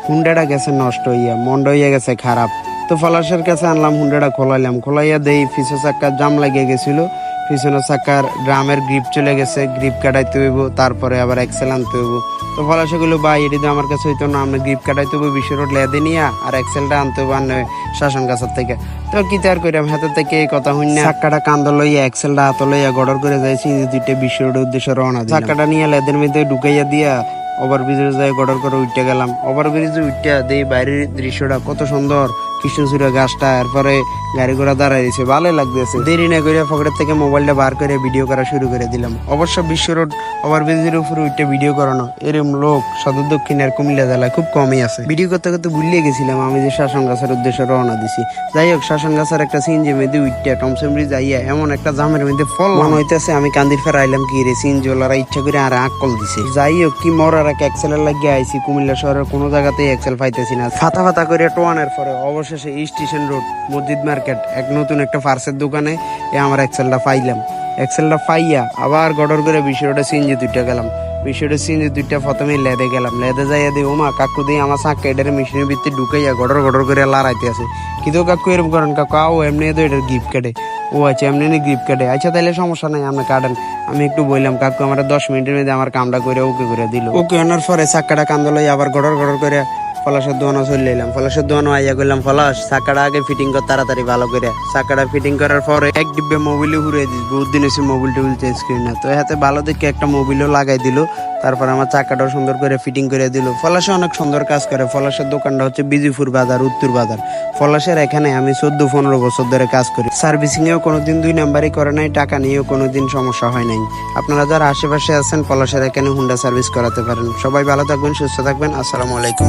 হুন্ডাটা গেছে নষ্ট হইয়া, মন্ড হইয়া গেছে খারাপ। তো পলাশের কাছে আনলাম, হুন্ডাটা খোলাইয়া দেই পিছনে চাক্কার জাম লাগিয়ে গেছিল, পিছনের চাক্কার ড্রামের গ্রিপ চলে গেছে, গ্রিপ কাটাইতে হইব, তারপরে আবার এক্সেল আনতে হইব। তো পলাশে গুলো ভাই এটি তো আমার কাছে হইতো না, আমরা গ্রিপ কাটাইতে হইব বিশ্ব রোড লেদে নিয়া, আর এক্সেলটা আনতে হইব আনে শাসন গাছের থেকে। তো কি তার কইরাম হাতের থেকে এই কথা হইনা চাক্কাটা কান্দ লইয়া এক্সেলটা হাত লইয়া গড়র করে যাইছি দুইটা বিশ্ব রোডের উদ্দেশ্যে রওনা দিলাম। চাক্কাটা নিয়ে লেদের মধ্যে ঢুকাইয়া দিয়া ওভারব্রিজে যাই গড়র করে উঠতে গেলাম। ওভারব্রিজে উঠতে দেই বাইরের দৃশ্যটা কত সুন্দর, কৃষ্ণচূড়া গাছটা, এরপরে গাড়ি ঘোড়া দাঁড়াইছে, ভালোই লাগতেছে। দেরি না করে পকেটের থেকে মোবাইলটা বার করে ভিডিও করা শুরু করে দিলাম। অবশ্য বিশ্ব রোড ওভারব্রিজের উপরে উঠতে ভিডিও করানো এরকম লোক সদর দক্ষিণ আর কুমিল্লা জেলায় খুব কমই আছে। ভিডিও করতে করতে ভুলিয়ে গেছিলাম আমি যে শাসন গাছের উদ্দেশ্যে রওনা দিছি। যাই হোক, শাসন গাছের একটা সিনজি মেয়েদের উঠতে টমসেমরি যাইয়া এমন একটা জামের মধ্যে ফল মনে হইতেছে আমি কান্দির ফের আইলাম কি রে, সিনজি ওলারা ইচ্ছা করে আর আকল দিছে। যাই হোক, কি মরার এক এক্সেলের লাগিয়ে আইছি, কুমিল্লা শহরের কোনো জায়গাতেই এক্সেল পাইতেছি না। ফাতা করে টোয়ানের পরে অবশেষে স্টেশন রোড মসজিদ মার্কেট এক নতুন একটা ফার্সের দোকানে আমার এক্সেলটা পাইলাম। এক্সেলটা পাইয়া আবার গড়র করে বিশ্ব রোডে সিনজি দুইটা গেলাম। বিশ্ব রোডে সিনজি দুইটা প্রথমে লেদে গেলাম। লেদে যাইয়া দিই ওমা কাকু দিয়ে আমার চাক্কা এটার মেশিনের ভিতরে ঢুকাইয়া গড়র করে লড়াইতে আছে। কিন্তু কাকু এরকম করেন কাকু, আও এমনি তো এটার গিফট কাটে। ও আচ্ছা, এমনি গিফট কাটে, আচ্ছা তাহলে সমস্যা নাই, আপনি কাটেন। আমি একটু বললাম কাকু আমার 10 মিনিটের মধ্যে আমার কামটা করে ওকে করে দিল। ওকে আনার পরে চাক্কাটা কান্দ লই আবার গড়র করে পলাশের দোকানে চলে এলাম। পলাশের দোকানে আইয়া করলাম, পলাশ চাকাটা আগে ফিটিং কর তাড়াতাড়ি ভালো করে। চাকাটা ফিটিং করার পরে এক ডিব্বে মোবিলও ঘুরিয়ে দিস, বহুত দিন এসে মোবিল টোবিল চেঞ্জ করি না। তো হাতে ভালো দেখে একটা মোবিলও লাগাই দিল। তারপর আমার চাকাটাও সুন্দর করে ফিটিং করে দিল। পলাশে অনেক সুন্দর কাজ করে। পলাশের দোকানটা হচ্ছে বিজিপুর বাজার, উত্তর বাজার। পলাশের এখানে আমি 14-15 বছর ধরে কাজ করি। সার্ভিসিং এও কোনোদিন 2 নাম্বারই করে নাই, টাকা নিয়েও কোনোদিন সমস্যা হয় নাই। আপনারা যারা আশেপাশে আছেন পলাশের এখানে হুন্ডা সার্ভিস করাতে পারেন। সবাই ভালো থাকবেন, সুস্থ থাকবেন। আসসালামু আলাইকুম।